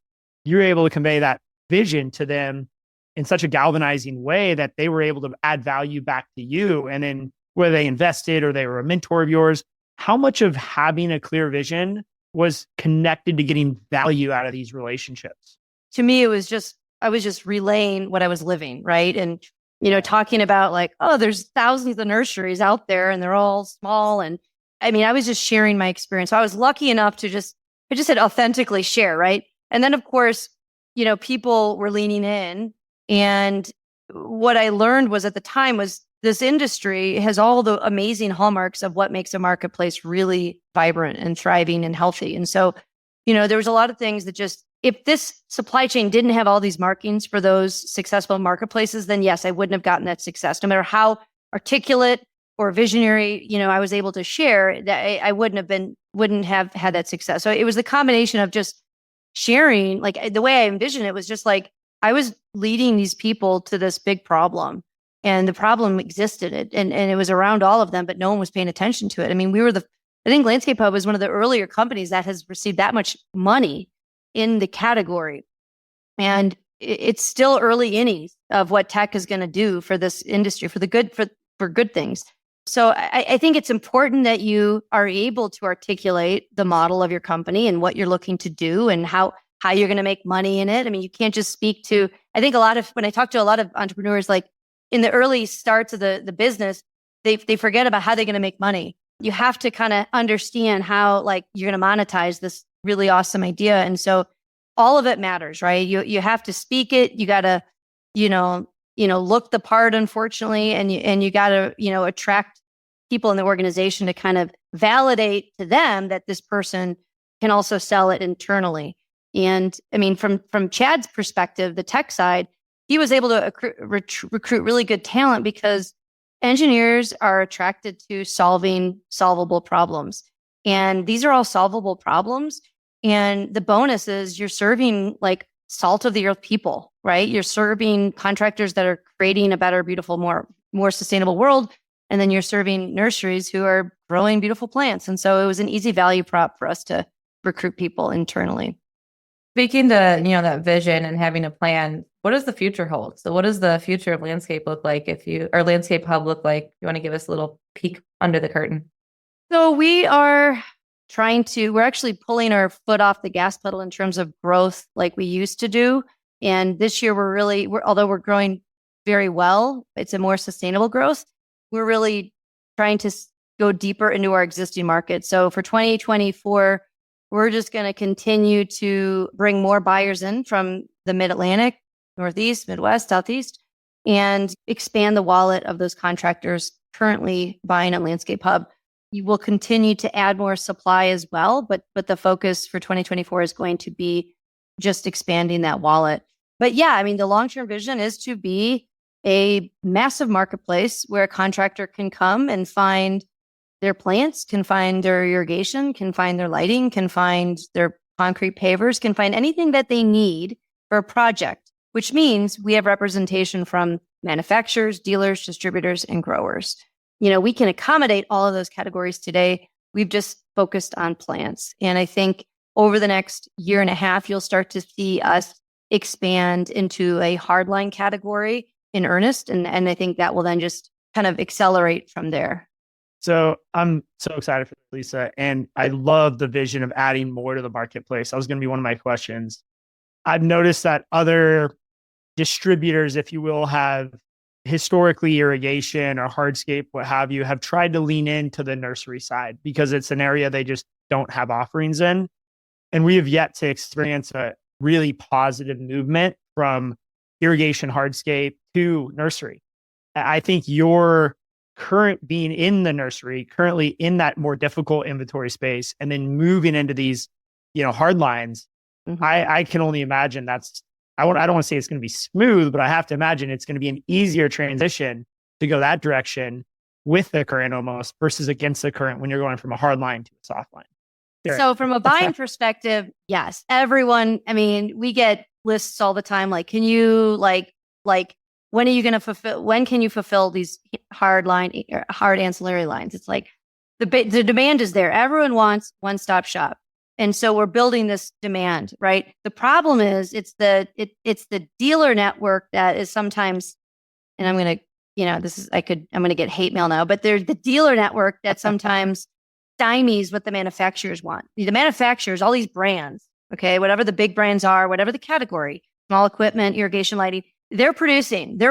you were able to convey that vision to them in such a galvanizing way that they were able to add value back to you. And then whether they invested or they were a mentor of yours, how much of having a clear vision was connected to getting value out of these relationships? To me, I was just relaying what I was living, right? And, talking about there's thousands of nurseries out there and they're all small. And I was just sharing my experience. So I was lucky enough to I just said authentically share, right? And then of course, people were leaning in. And what I learned was at the time was this industry has all the amazing hallmarks of what makes a marketplace really vibrant and thriving and healthy. And so, there was a lot of things that just, if this supply chain didn't have all these markings for those successful marketplaces, then yes, I wouldn't have gotten that success. No matter how articulate or visionary, I was able to share, that I wouldn't have had that success. So it was the combination of just sharing, the way I envisioned it was just I was leading these people to this big problem, and the problem existed, and it was around all of them, but no one was paying attention to it. I think LandscapeHub was one of the earlier companies that has received that much money in the category. And it's still early innings of what tech is going to do for this industry, for good things. So I think it's important that you are able to articulate the model of your company and what you're looking to do and how you're going to make money in it. You can't just speak to, I think when I talk to a lot of entrepreneurs, in the early starts of the business, they forget about how they're going to make money. You have to kind of understand how you're going to monetize this really awesome idea. And so all of it matters, right? You have to speak it. You got to, look the part, unfortunately, and you got to, attract people in the organization to kind of validate to them that this person can also sell it internally. And from Chad's perspective, the tech side, he was able to recruit really good talent because engineers are attracted to solving solvable problems. And these are all solvable problems. And the bonus is you're serving salt of the earth people, right? You're serving contractors that are creating a better, beautiful, more sustainable world. And then you're serving nurseries who are growing beautiful plants. And so it was an easy value prop for us to recruit people internally. Speaking to, that vision and having a plan, what does the future hold? So what does the future of landscape look like or LandscapeHub look like? You want to give us a little peek under the curtain? So we're actually pulling our foot off the gas pedal in terms of growth like we used to do. And this year although we're growing very well. It's a more sustainable growth. We're really trying to go deeper into our existing market. So for 2024, we're just going to continue to bring more buyers in from the Mid-Atlantic, Northeast, Midwest, Southeast, and expand the wallet of those contractors currently buying on LandscapeHub. You will continue to add more supply as well, but the focus for 2024 is going to be just expanding that wallet. But yeah, I mean, the long-term vision is to be a massive marketplace where a contractor can come and find their plants, can find their irrigation, can find their lighting, can find their concrete pavers, can find anything that they need for a project, which means we have representation from manufacturers, dealers, distributors, and growers. We can accommodate all of those categories today. We've just focused on plants. And I think over the next year and a half, you'll start to see us expand into a hardline category in earnest. And I think that will then just kind of accelerate from there. So I'm so excited for this, Lisa. And I love the vision of adding more to the marketplace. That was going to be one of my questions. I've noticed that other distributors, if you will, have historically irrigation or hardscape, what have you, have tried to lean into the nursery side because it's an area they just don't have offerings in. And we have yet to experience a really positive movement from irrigation hardscape to nursery. I think your current being in the nursery, currently in that more difficult inventory space, and then moving into these, hard lines, I can only imagine I don't want to say it's going to be smooth, but I have to imagine it's going to be an easier transition to go that direction with the current almost versus against the current when you're going from a hard line to a soft line. Sure. So from a buying perspective, yes, everyone, I mean, we get lists all the time. Like, can you when are you going to fulfill, when can you fulfill these hard ancillary lines? It's like the demand is there. Everyone wants one-stop shop. And so we're building this demand, right? The problem is it's the dealer network that is sometimes, and I'm going to, I'm going to get hate mail now, but there's the dealer network that sometimes stymies what the manufacturers want. The manufacturers, all these brands, okay, whatever the big brands are, whatever the category, small equipment, irrigation, lighting, they're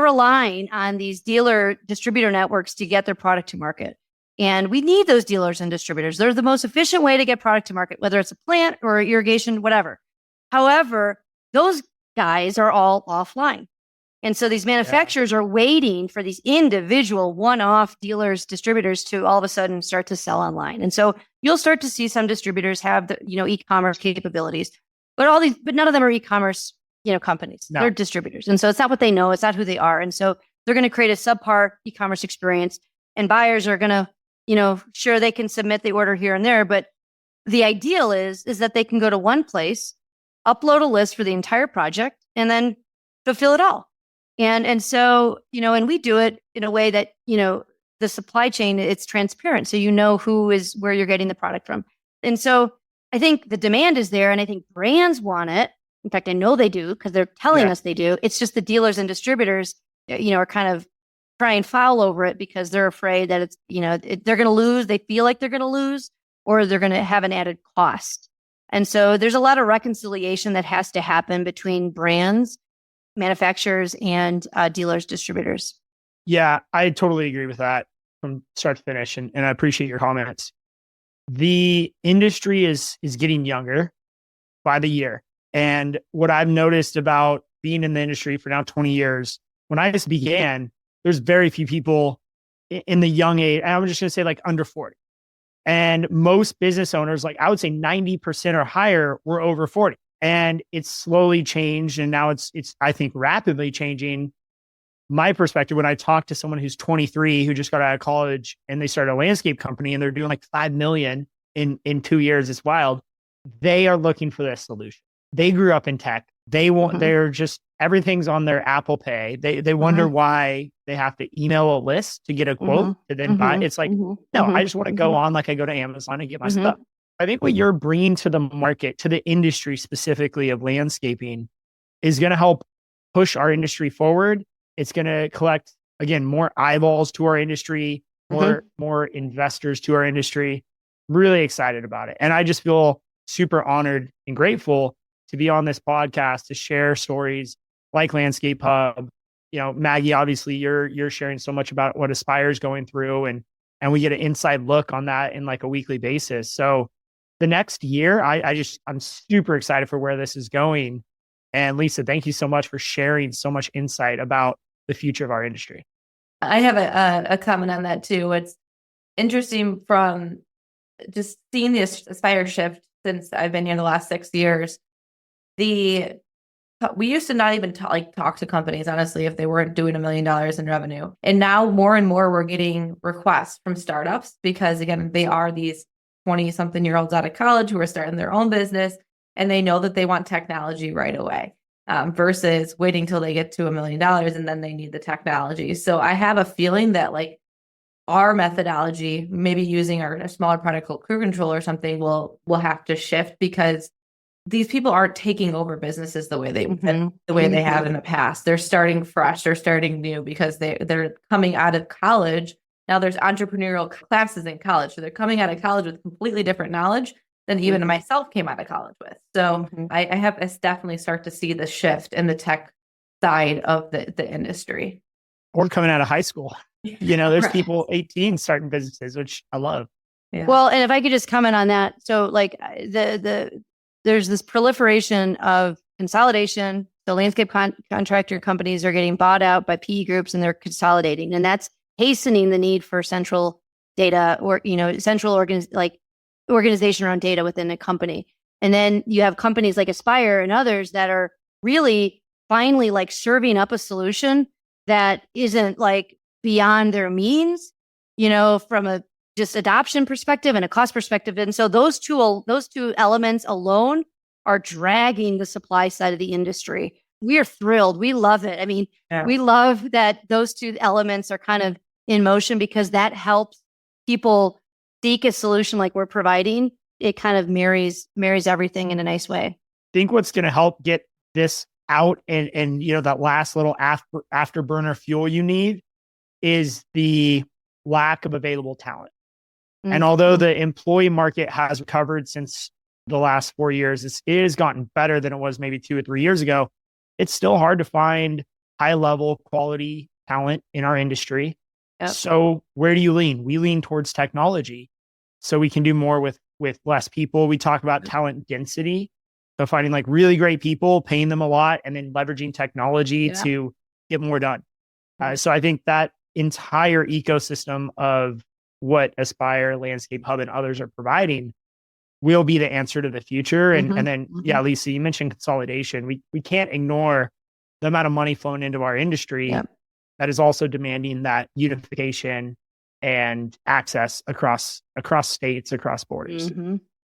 relying on these dealer distributor networks to get their product to market. And we need those dealers and distributors. They're the most efficient way to get product to market, whether it's a plant or irrigation, whatever. However, those guys are all offline. And so these manufacturers are waiting for these individual one-off dealers, distributors to all of a sudden start to sell online. And so you'll start to see some distributors have the, e-commerce capabilities, but none of them are e-commerce, companies. No. They're distributors. And so it's not what they know. It's not who they are. And so they're going to create a subpar e-commerce experience, and buyers are going to, sure, they can submit the order here and there, but the ideal is that they can go to one place, upload a list for the entire project, and then fulfill it all. And so, and we do it in a way that, the supply chain, it's transparent. So where you're getting the product from. And so I think the demand is there, and I think brands want it. In fact, I know they do because they're telling us they do. It's just the dealers and distributors, are kind of trying foul over it because they're afraid that it's, they're going to lose. They feel like they're going to lose, or they're going to have an added cost. And so there's a lot of reconciliation that has to happen between brands, manufacturers, and dealers, distributors. Yeah, I totally agree with that from start to finish. And I appreciate your comments. The industry is getting younger by the year. And what I've noticed about being in the industry for now 20 years, when I just began, there's very few people in the young age. And I'm just going to say under 40. And most business owners, I would say 90% or higher, were over 40. And it's slowly changed. And now it's I think, rapidly changing. My perspective, when I talk to someone who's 23, who just got out of college and they started a landscape company and they're doing $5 million in 2 years, it's wild. They are looking for this solution. They grew up in tech. They want, they're just, everything's on their Apple Pay. They wonder why they have to email a list to get a quote to then buy. It's no, I just want to go on I go to Amazon and get my stuff. I think what you're bringing to the market, to the industry specifically of landscaping, is going to help push our industry forward. It's going to collect, again, more eyeballs to our industry, more investors to our industry. Really excited about it. And I just feel super honored and grateful to be on this podcast to share stories like LandscapeHub Maggie, obviously you're sharing so much about what Aspire is going through, and we get an inside look on that in like a weekly basis. So the next year, I'm super excited for where this is going. And Lisa, thank you so much for sharing so much insight about the future of our industry. I have a comment on that too. It's interesting from just seeing the Aspire shift since I've been here the last 6 years. We used to not even talk to companies, honestly, if they weren't doing $1 million in revenue. And now more and more we're getting requests from startups because, again, they are these 20-something-year-olds out of college who are starting their own business, and they know that they want technology right away versus waiting till they get to $1 million and then they need the technology. So I have a feeling that like our methodology, maybe using a smaller product called Crew Control or something, will have to shift because these people aren't taking over businesses the way they have in the past. They're starting fresh, they're starting new because they're coming out of college. Now there's entrepreneurial classes in college. So they're coming out of college with completely different knowledge than even myself came out of college with. So I definitely start to see the shift in the tech side of the industry. Or coming out of high school. There's people 18 starting businesses, which I love. Yeah. Well, and if I could just comment on that. So like there's this proliferation of consolidation. The landscape contractor companies are getting bought out by PE groups and they're consolidating. And that's hastening the need for central data or, central organization around data within a company. And then you have companies like Aspire and others that are really finally like serving up a solution that isn't like beyond their means, from a just adoption perspective and a cost perspective. And so those two elements alone are dragging the supply side of the industry. We are thrilled. We love it. I mean, we love that those two elements are kind of in motion because that helps people seek a solution like we're providing. It kind of marries everything in a nice way. I think what's going to help get this out and that last little afterburner fuel you need is the lack of available talent. And although the employee market has recovered since the last 4 years, it has gotten better than it was maybe 2 or 3 years ago. It's still hard to find high level quality talent in our industry. Yep. So where do you lean? We lean towards technology so we can do more with less people. We talk about talent density. So finding like really great people, paying them a lot, and then leveraging technology to get more done. So I think that entire ecosystem of what Aspire, LandscapeHub, and others are providing will be the answer to the future. And then, Lisa, you mentioned consolidation. We can't ignore the amount of money flowing into our industry that is also demanding that unification and access across states, across borders.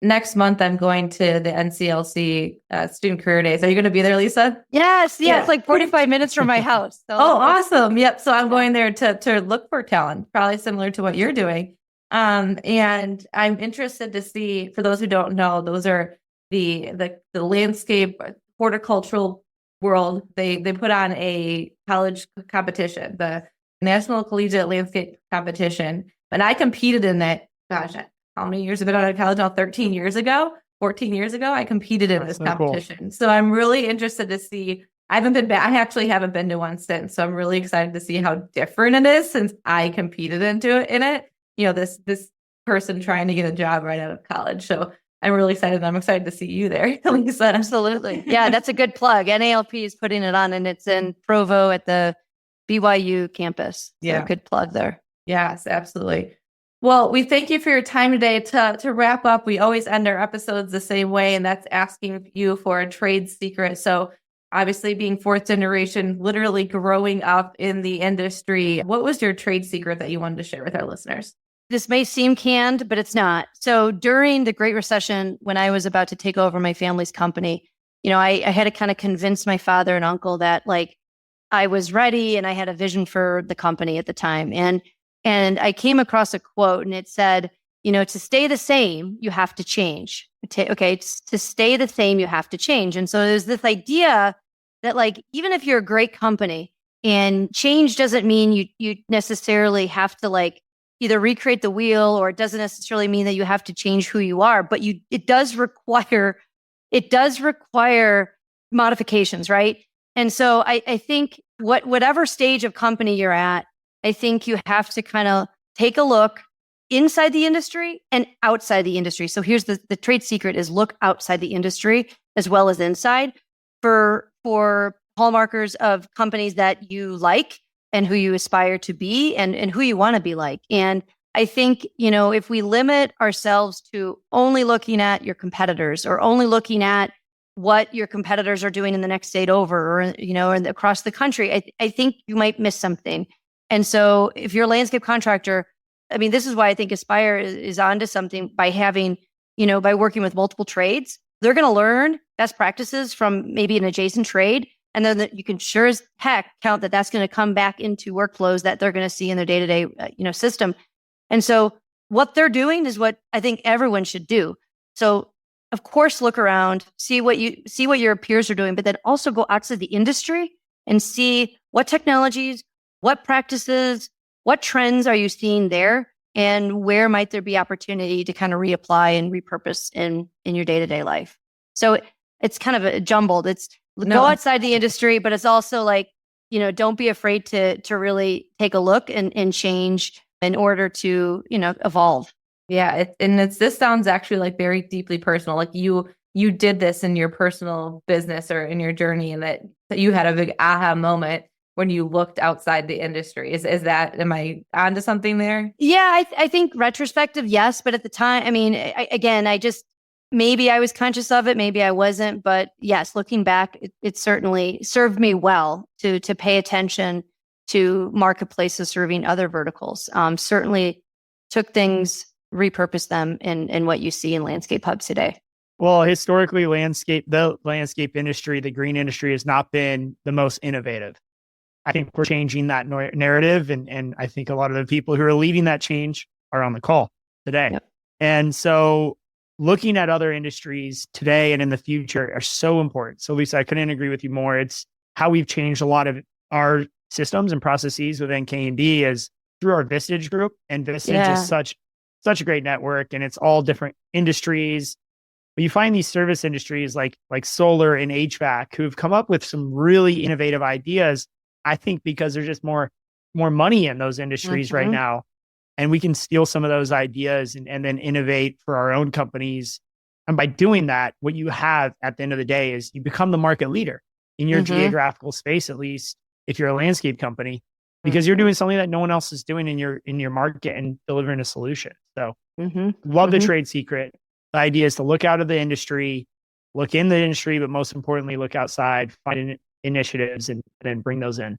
Next month, I'm going to the NCLC Student Career Days. Are you going to be there, Lisa? Yes. It's like 45 minutes from my house. So. Oh, awesome. Yep. So I'm going there to look for talent, probably similar to what you're doing. And I'm interested to see, for those who don't know, those are the landscape horticultural world. They put on a college competition, the National Collegiate Landscape Competition. And I competed in that, gosh, how many years have been out of college now? 14 years ago, I competed in this competition. Cool. So I'm really interested to see. I actually haven't been to one since. So I'm really excited to see how different it is since I competed in it. This person trying to get a job right out of college. So I'm really excited. I'm excited to see you there, Lisa. Absolutely. Yeah, that's a good plug. NALP is putting it on, and it's in Provo at the BYU campus. So good plug there. Yes, absolutely. Well, we thank you for your time today. To wrap up, we always end our episodes the same way, and that's asking you for a trade secret. So obviously being fourth generation, literally growing up in the industry, what was your trade secret that you wanted to share with our listeners? This may seem canned, but it's not. So during the Great Recession, when I was about to take over my family's company, I had to kind of convince my father and uncle that like I was ready and I had a vision for the company at the time. And I came across a quote and it said, to stay the same, you have to change. To stay the same, you have to change. And so there's this idea that like, even if you're a great company and change doesn't mean you necessarily have to like either recreate the wheel, or it doesn't necessarily mean that you have to change who you are, but it does require modifications, right? And so I think whatever stage of company you're at, I think you have to kind of take a look inside the industry and outside the industry. So here's the trade secret is look outside the industry as well as inside for hallmarkers of companies that you like and who you aspire to be and who you want to be like. And I think, if we limit ourselves to only looking at your competitors or only looking at what your competitors are doing in the next state over or, and across the country, I think you might miss something. And so if you're a landscape contractor, I mean, this is why I think Aspire is onto something by having, by working with multiple trades. They're going to learn best practices from maybe an adjacent trade. And then you can sure as heck count that that's going to come back into workflows that they're going to see in their day-to-day, system. And so what they're doing is what I think everyone should do. So of course, look around, see what your peers are doing, but then also go outside the industry and see what technologies, what practices, what trends are you seeing there, and where might there be opportunity to kind of reapply and repurpose in your day-to-day life. So it's kind of a jumbled. It's go outside the industry, but it's also like, don't be afraid to really take a look and change in order to, evolve. Yeah. This sounds actually like very deeply personal. Like you did this in your personal business or in your journey, and that you had a big aha moment when you looked outside the industry. Am I onto something there? Yeah, I think retrospective, yes. But at the time, I mean, maybe I was conscious of it, maybe I wasn't. But yes, looking back, it certainly served me well to pay attention to marketplaces serving other verticals. Certainly took things, repurposed them in what you see in LandscapeHub today. Well, historically, the landscape industry, the green industry has not been the most innovative. I think we're changing that narrative. And I think a lot of the people who are leading that change are on the call today. Yep. And so looking at other industries today and in the future are so important. So Lisa, I couldn't agree with you more. It's how we've changed a lot of our systems and processes within K&D is through our Vistage group. And Vistage is such a great network, and it's all different industries. But you find these service industries like solar and HVAC who've come up with some really innovative ideas. I think because there's just more money in those industries right now. And we can steal some of those ideas and then innovate for our own companies. And by doing that, what you have at the end of the day is you become the market leader in your geographical space, at least if you're a landscape company, because you're doing something that no one else is doing in your market and delivering a solution. So love the trade secret. The idea is to look out of the industry, look in the industry, but most importantly, look outside, find initiatives and then bring those in.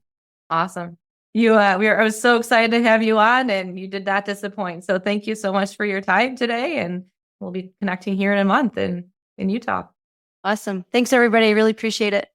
Awesome. I was so excited to have you on, and you did not disappoint. So thank you so much for your time today, and we'll be connecting here in a month in Utah. Awesome. Thanks everybody. I really appreciate it.